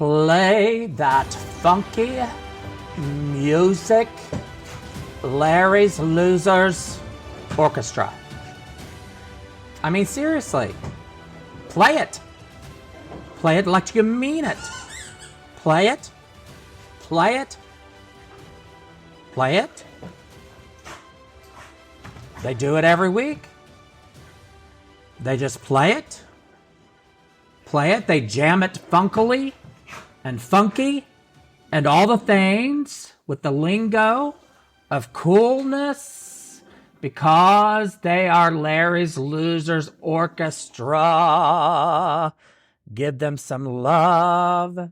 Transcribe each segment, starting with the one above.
play that funky music, Larry's Losers Orchestra. I mean, seriously, play it. Play it like you mean it. Play it. Play it. Play it. They do it every week. They just play it. Play it. They jam it funkily and funky and all the things with the lingo of coolness because they are Larry's Losers Orchestra. Give them some love.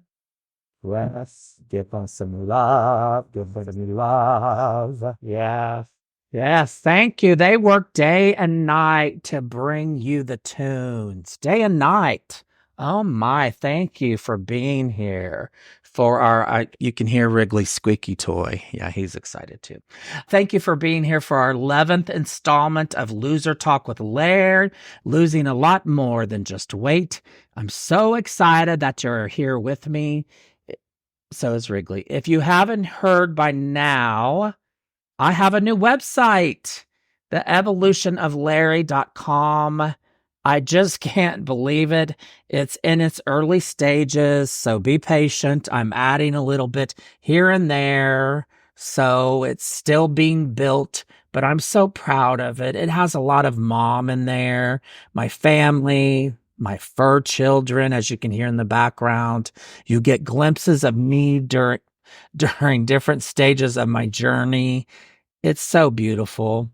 Yes, give them some love. Give them some love. Yes. Yes, thank you. They work day and night to bring you the tunes. Day and night. Oh my, thank you for being here for our, you can hear Wrigley's squeaky toy. Yeah, he's excited too. Thank you for being here for our 11th installment of Loser Talk with Laird, losing a lot more than just weight. I'm so excited that you're here with me. So is Wrigley. If you haven't heard by now, I have a new website, theevolutionoflarry.com. I just can't believe it. It's in its early stages, so be patient. I'm adding a little bit here and there, so it's still being built, but I'm so proud of it. It has a lot of mom in there, my family, my fur children, as you can hear in the background. You get glimpses of me during different stages of my journey. It's so beautiful.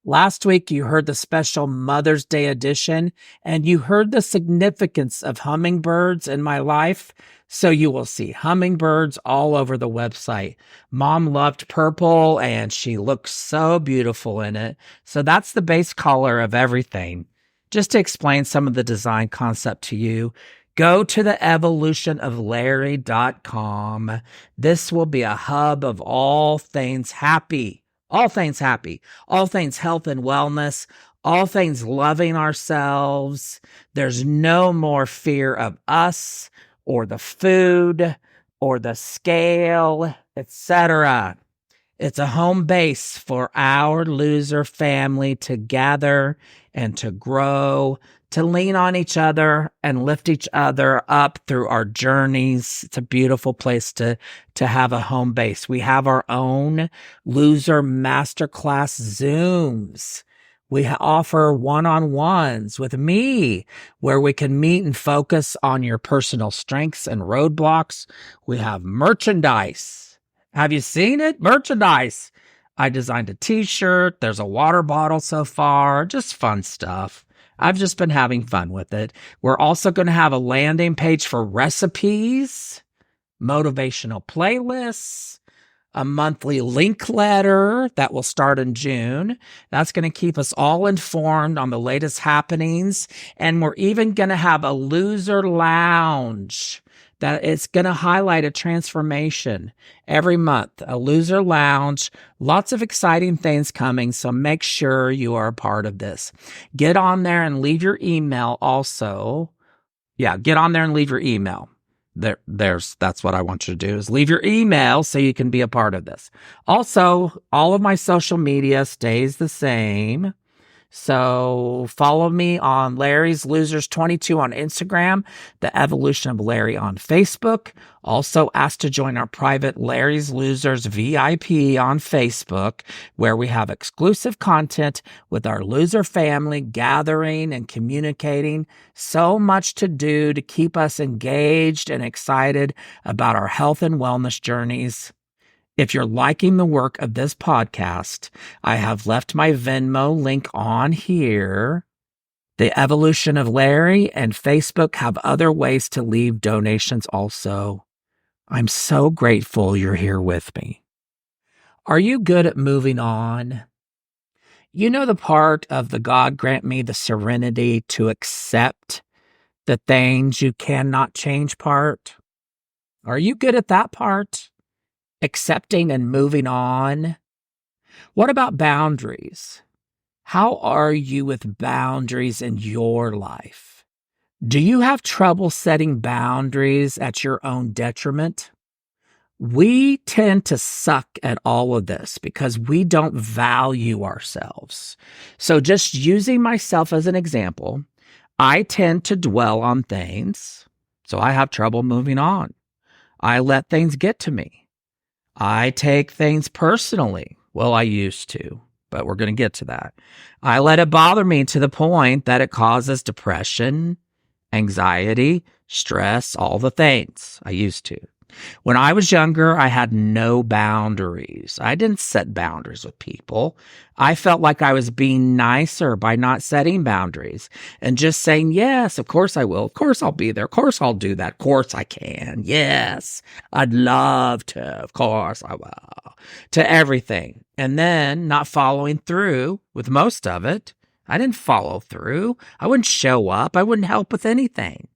Last week, you heard the special Mother's Day edition, and you heard the significance of hummingbirds in my life. So you will see hummingbirds all over the website. Mom loved purple, and she looks so beautiful in it. So that's the base color of everything. Just to explain some of the design concept to you, go to the evolutionoflarry.com. This will be a hub of all things happy. All things happy, all things health and wellness, all things loving ourselves. There's no more fear of us or the food or the scale, etc. It's a home base for our loser family to gather and to grow, to lean on each other and lift each other up through our journeys. It's a beautiful place to have a home base. We have our own loser masterclass Zooms. We offer one-on-ones with me where we can meet and focus on your personal strengths and roadblocks. We have merchandise. Have you seen it? Merchandise. I designed a t-shirt. There's a water bottle so far. Just fun stuff. I've just been having fun with it. We're also going to have a landing page for recipes, motivational playlists, a monthly link letter that will start in June. That's going to keep us all informed on the latest happenings. And we're even going to have a loser lounge that it's going to highlight a transformation every month, a loser lounge, lots of exciting things coming. So make sure you are a part of this. Get on there and leave your email also. Yeah, get on there and leave your email. That's what I want you to do is leave your email so you can be a part of this. Also, all of my social media stays the same. So follow me on Larry's Losers 22 on Instagram, the Evolution of Larry on Facebook. Also ask to join our private Larry's Losers VIP on Facebook, where we have exclusive content with our loser family gathering and communicating. So much to do to keep us engaged and excited about our health and wellness journeys. If you're liking the work of this podcast, I have left my Venmo link on here. The Evolution of Larry and Facebook have other ways to leave donations also. I'm so grateful you're here with me. Are you good at moving on? You know the part of the God grant me the serenity to accept the things you cannot change part? Are you good at that part? Accepting and moving on? What about boundaries? How are you with boundaries in your life? Do you have trouble setting boundaries at your own detriment? We tend to suck at all of this because we don't value ourselves. So, just using myself as an example, I tend to dwell on things. So, I have trouble moving on. I let things get to me. I take things personally. Well, I used to, but we're going to get to that. I let it bother me to the point that it causes depression, anxiety, stress, all the things. I used to. When I was younger, I had no boundaries. I didn't set boundaries with people. I felt like I was being nicer by not setting boundaries and just saying, yes, of course I will. Of course I'll be there. Of course I'll do that. Of course I can. Yes, I'd love to. Of course I will. To everything. And then not following through with most of it. I didn't follow through. I wouldn't show up. I wouldn't help with anything.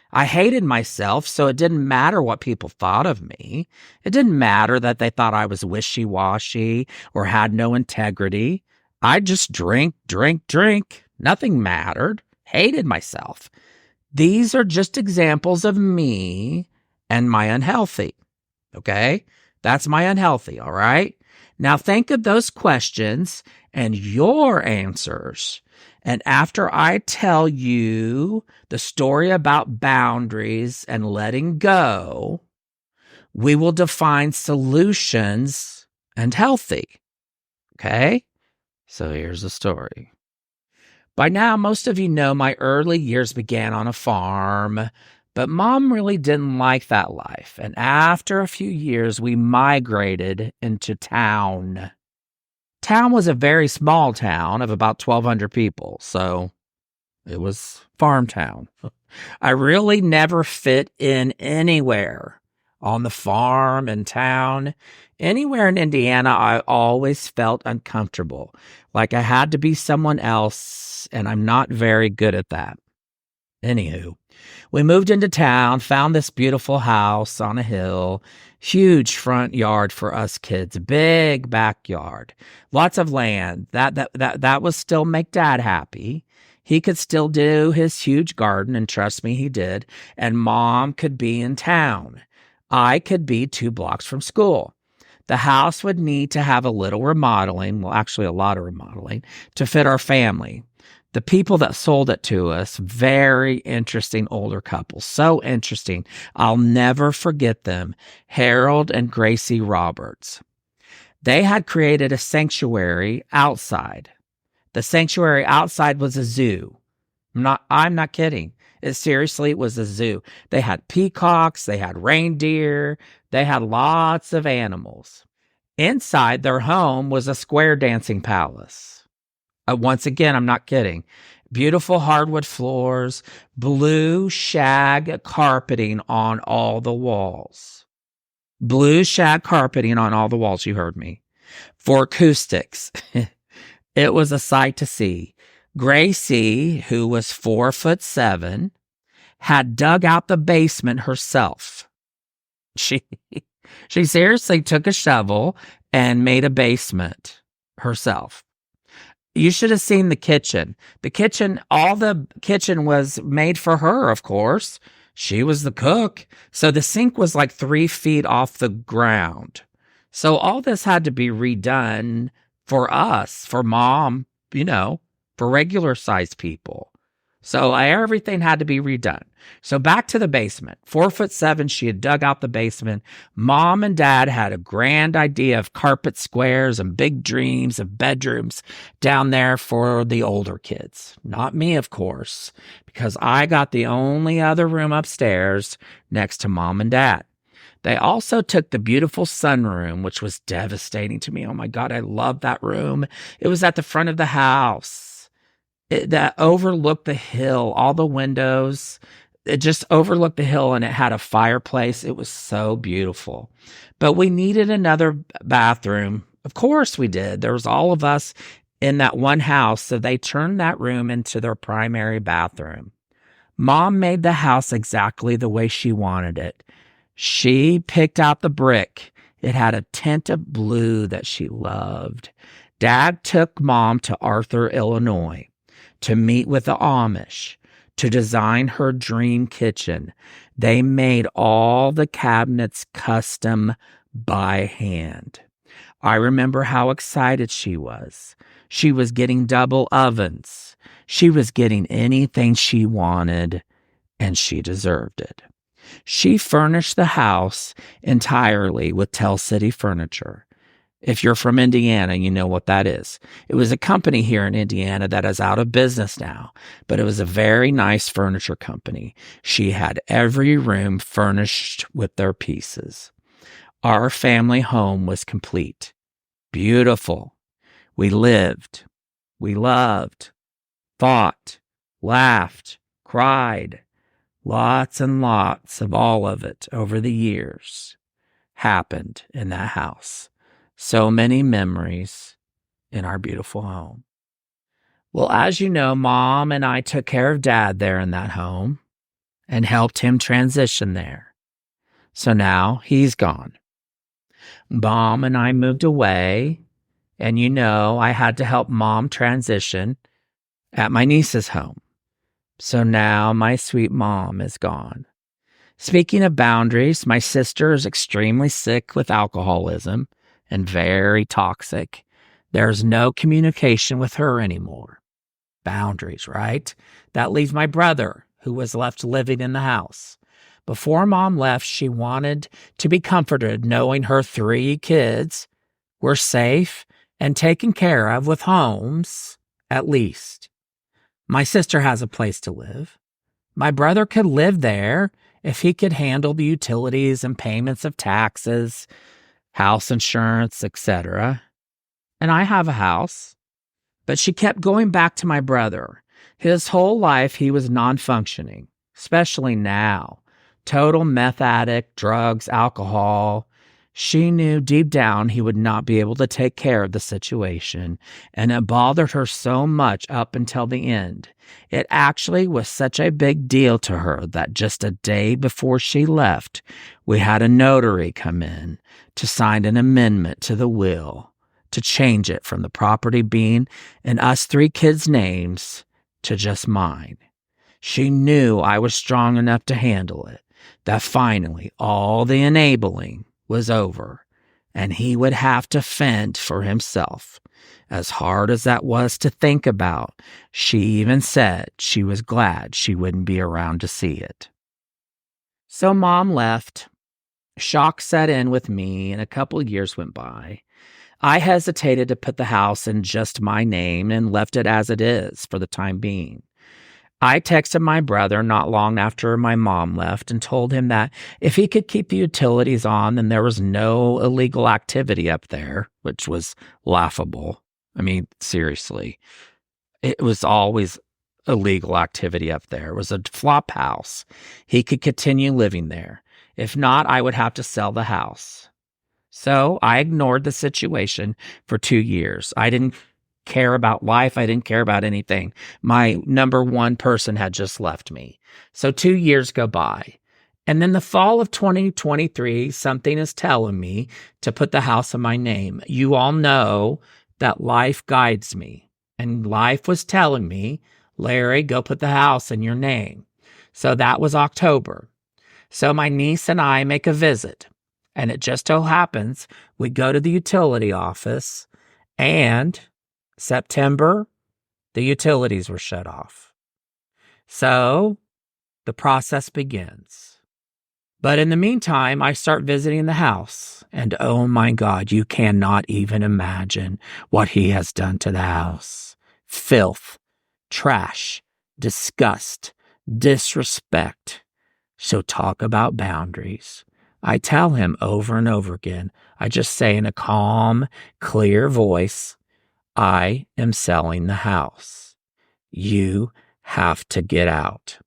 I hated myself, so it didn't matter what people thought of me. It didn't matter that they thought I was wishy-washy or had no integrity. I just drink. Nothing mattered. Hated myself. These are just examples of me and my unhealthy. Okay? That's my unhealthy, all right? Now think of those questions and your answers. And after I tell you the story about boundaries and letting go, we will define solutions and healthy. Okay? So here's the story. By now, most of you know my early years began on a farm, but Mom really didn't like that life. And after a few years, we migrated into town. Town was a very small town of about 1,200 people, so it was farm town. I really never fit in anywhere. On the farm, in town, anywhere in Indiana, I always felt uncomfortable, like I had to be someone else, and I'm not very good at that. Anywho, we moved into town, found this beautiful house on a hill, huge front yard for us kids, big backyard, lots of land. That was still make Dad happy. He could still do his huge garden, and trust me, he did. And Mom could be in town. I could be 2 blocks from school. The house would need to have a little remodeling, well, actually a lot of remodeling, to fit our family. The people that sold it to us, very interesting older couples. So interesting. I'll never forget them. Harold and Gracie Roberts. They had created a sanctuary outside. The sanctuary outside was a zoo. I'm not kidding. It was a zoo. They had peacocks, they had reindeer, they had lots of animals. Inside their home was a square dancing palace. Once again, I'm not kidding. Beautiful hardwood floors, blue shag carpeting on all the walls. Blue shag carpeting on all the walls, you heard me. For acoustics, it was a sight to see. Gracie, who was 4'7", had dug out the basement herself. She seriously took a shovel and made a basement herself. You should have seen the kitchen. All the kitchen was made for her, of course. She was the cook. So the sink was like 3 feet off the ground. So all this had to be redone for us, for Mom, for regular sized people. So everything had to be redone. So back to the basement. 4'7", she had dug out the basement. Mom and Dad had a grand idea of carpet squares and big dreams of bedrooms down there for the older kids. Not me, of course, because I got the only other room upstairs next to Mom and Dad. They also took the beautiful sunroom, which was devastating to me. Oh my God, I loved that room. It was at the front of the house. That overlooked the hill, all the windows. It just overlooked the hill, and it had a fireplace. It was so beautiful. But we needed another bathroom. Of course we did. There was all of us in that one house, so they turned that room into their primary bathroom. Mom made the house exactly the way she wanted it. She picked out the brick. It had a tint of blue that she loved. Dad took Mom to Arthur, Illinois, to meet with the Amish, to design her dream kitchen. They made all the cabinets custom by hand. I remember how excited she was. She was getting double ovens. She was getting anything she wanted, and she deserved it. She furnished the house entirely with Tell City Furniture. If you're from Indiana, you know what that is. It was a company here in Indiana that is out of business now, but it was a very nice furniture company. She had every room furnished with their pieces. Our family home was complete, beautiful. We lived, we loved, fought, laughed, cried. Lots and lots of all of it over the years happened in that house. So many memories in our beautiful home. Well, as you know, Mom and I took care of Dad there in that home and helped him transition there. So now he's gone. Mom and I moved away, and I had to help Mom transition at my niece's home. So now my sweet mom is gone. Speaking of boundaries, my sister is extremely sick with alcoholism and very toxic. There's no communication with her anymore. Boundaries, right? That leaves my brother, who was left living in the house. Before Mom left, she wanted to be comforted knowing her 3 kids were safe and taken care of with homes, at least. My sister has a place to live. My brother could live there if he could handle the utilities and payments of taxes, house insurance, etc. And I have a house. But she kept going back to my brother. His whole life he was non-functioning, especially now. Total meth addict, drugs, alcohol. She knew deep down he would not be able to take care of the situation, and it bothered her so much up until the end. It actually was such a big deal to her that just a day before she left, we had a notary come in to sign an amendment to the will to change it from the property being in us 3 kids' names to just mine. She knew I was strong enough to handle it, that finally all the enabling was over, and he would have to fend for himself. As hard as that was to think about, she even said she was glad she wouldn't be around to see it. So Mom left. Shock set in with me, and a couple of years went by. I hesitated to put the house in just my name and left it as it is for the time being. I texted my brother not long after my mom left and told him that if he could keep the utilities on, then there was no illegal activity up there, which was laughable. I mean, seriously, it was always illegal activity up there. It was a flop house. He could continue living there. If not, I would have to sell the house. So I ignored the situation for 2 years. I didn't care about life. I didn't care about anything. My number one person had just left me. So 2 years go by. And then the fall of 2023, something is telling me to put the house in my name. You all know that life guides me. And life was telling me, Larry, go put the house in your name. So that was October. So my niece and I make a visit. And it just so happens we go to the utility office, and September, the utilities were shut off. So the process begins. But in the meantime, I start visiting the house, and oh my God, you cannot even imagine what he has done to the house. Filth, trash, disgust, disrespect. So talk about boundaries. I tell him over and over again, I just say in a calm, clear voice, I am selling the house. You have to get out.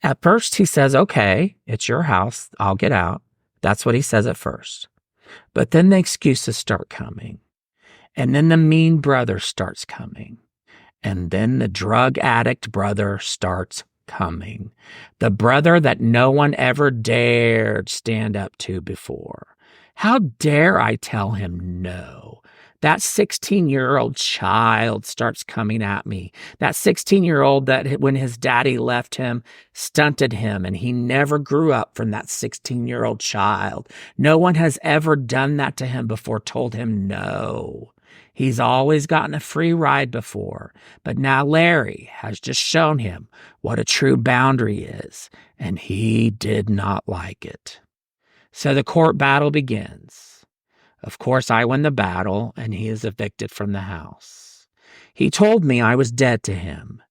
At first he says, okay, it's your house. I'll get out. That's what he says at first. But then the excuses start coming. And then the mean brother starts coming. And then the drug addict brother starts coming. The brother that no one ever dared stand up to before. How dare I tell him no? That 16-year-old child starts coming at me. That 16-year-old that when his daddy left him, stunted him, and he never grew up from that 16-year-old child. No one has ever done that to him before, told him no. He's always gotten a free ride before, but now Larry has just shown him what a true boundary is, and he did not like it. So the court battle begins. Of course, I win the battle, and he is evicted from the house. He told me I was dead to him,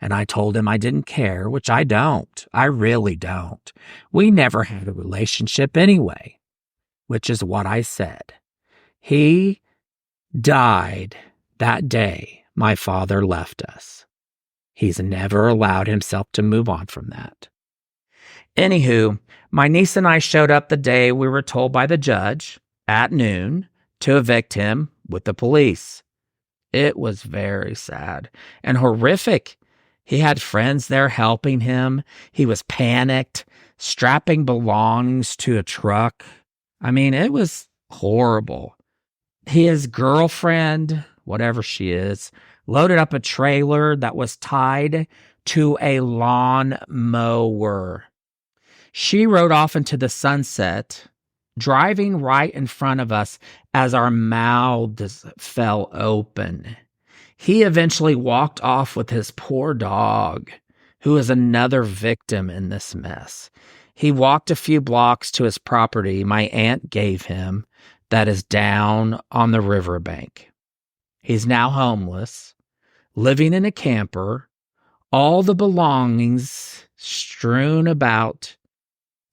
and I told him I didn't care, which I don't. I really don't. We never had a relationship anyway, which is what I said. He died that day my father left us. He's never allowed himself to move on from that. Anywho, my niece and I showed up the day we were told by the judge at noon to evict him with the police. It was very sad and horrific. He had friends there helping him. He was panicked, strapping belongings to a truck. I mean, it was horrible. His girlfriend, whatever she is, loaded up a trailer that was tied to a lawn mower. She rode off into the sunset, driving right in front of us as our mouths fell open. He eventually walked off with his poor dog, who is another victim in this mess. He walked a few blocks to his property my aunt gave him that is down on the riverbank. He's now homeless, living in a camper, all the belongings strewn about.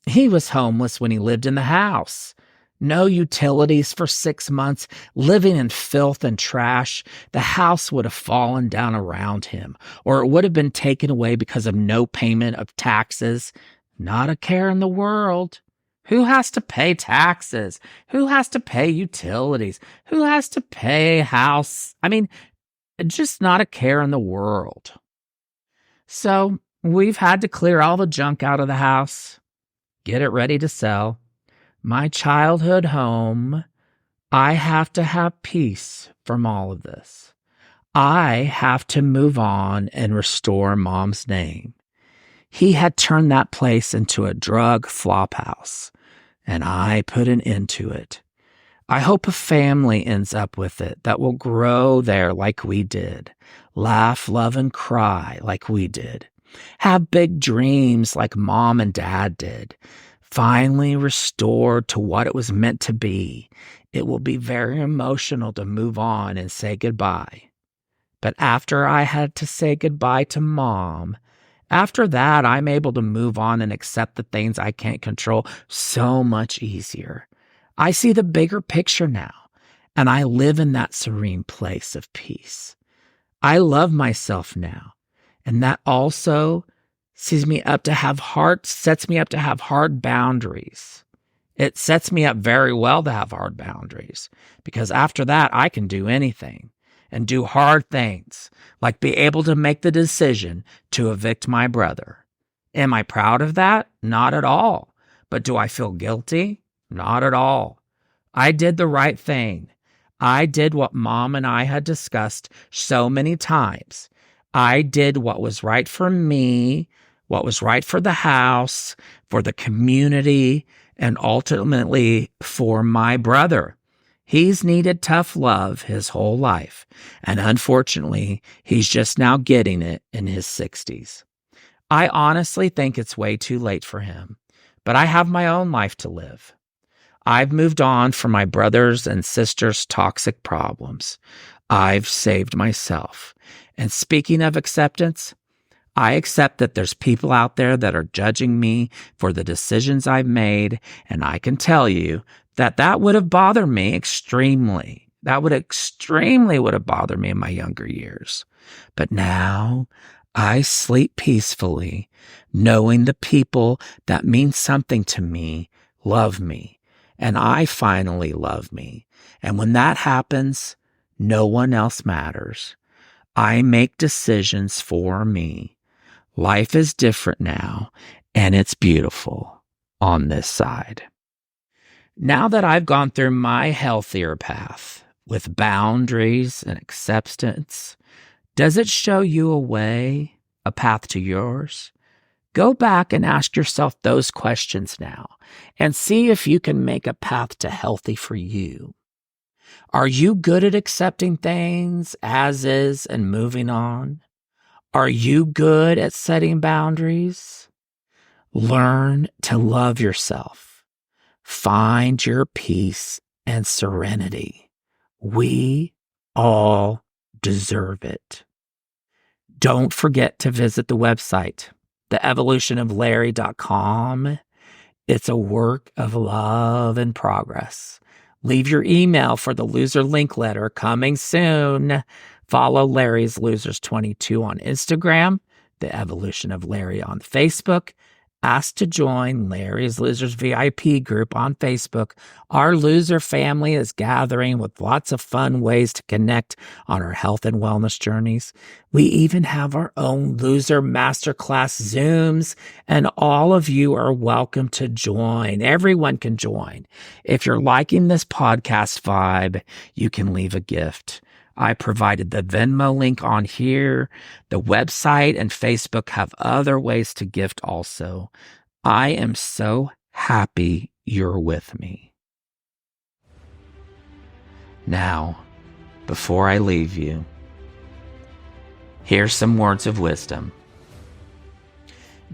He was homeless when he lived in the house. No utilities for 6 months, living in filth and trash. The house would have fallen down around him, or it would have been taken away because of no payment of taxes. Not a care in the world. Who has to pay taxes? Who has to pay utilities? Who has to pay house? I mean, just not a care in the world. So we've had to clear all the junk out of the house, get it ready to sell. My childhood home, I have to have peace from all of this. I have to move on and restore Mom's name. He had turned that place into a drug flophouse, and I put an end to it. I hope a family ends up with it that will grow there like we did, laugh, love, and cry like we did, have big dreams like Mom and Dad did, finally restored to what it was meant to be. It will be very emotional to move on and say goodbye. But after I had to say goodbye to Mom, after that, I'm able to move on and accept the things I can't control so much easier. I see the bigger picture now, and I live in that serene place of peace. I love myself now, and that also sets me up to have hard boundaries. It sets me up very well to have hard boundaries, because after that, I can do anything and do hard things, like be able to make the decision to evict my brother. Am I proud of that? Not at all. But do I feel guilty? Not at all. I did the right thing. I did what Mom and I had discussed so many times. I did what was right for me, what was right for the house, for the community, and ultimately for my brother. He's needed tough love his whole life, and unfortunately, he's just now getting it in his 60s. I honestly think it's way too late for him, but I have my own life to live. I've moved on from my brothers and sisters' toxic problems. I've saved myself. And speaking of acceptance, I accept that there's people out there that are judging me for the decisions I've made, and I can tell you that would have bothered me extremely. That would have bothered me in my younger years. But now I sleep peacefully, knowing the people that mean something to me love me, and I finally love me. And when that happens, no one else matters. I make decisions for me. Life is different now, and it's beautiful on this side. Now that I've gone through my healthier path, with boundaries and acceptance? Does it show you a way, a path to yours? Go back and ask yourself those questions now and see if you can make a path to healthy for you. Are you good at accepting things as is and moving on? Are you good at setting boundaries? Learn to love yourself. Find your peace and serenity. We all deserve it. Don't forget to visit the website, theevolutionoflarry.com. It's a work of love in progress. Leave your email for the loser link letter coming soon. Follow Larry's Losers 22 on Instagram, The Evolution of Larry on Facebook. Ask to join Larry's Losers VIP group on Facebook. Our loser family is gathering with lots of fun ways to connect on our health and wellness journeys. We even have our own loser masterclass Zooms, and all of you are welcome to join. Everyone can join. If you're liking this podcast vibe, you can leave a gift. I provided the Venmo link on here. The website and Facebook have other ways to gift also. I am so happy you're with me. Now, before I leave you, here's some words of wisdom.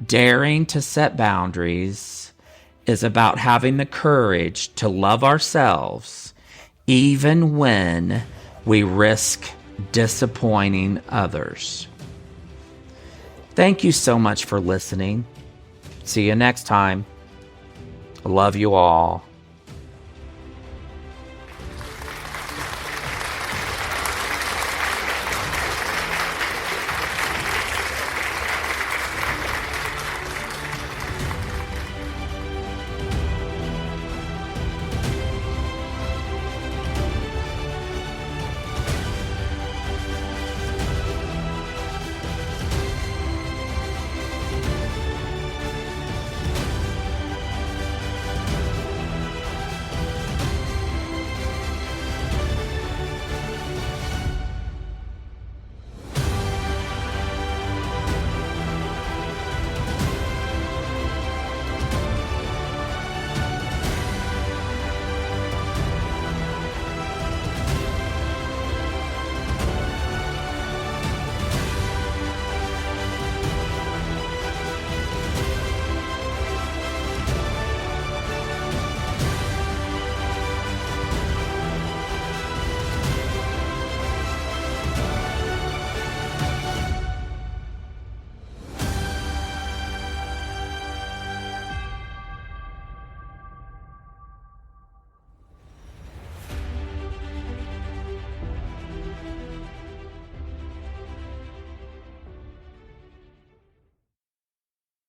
Daring to set boundaries is about having the courage to love ourselves, even when we risk disappointing others. Thank you so much for listening. See you next time. I love you all.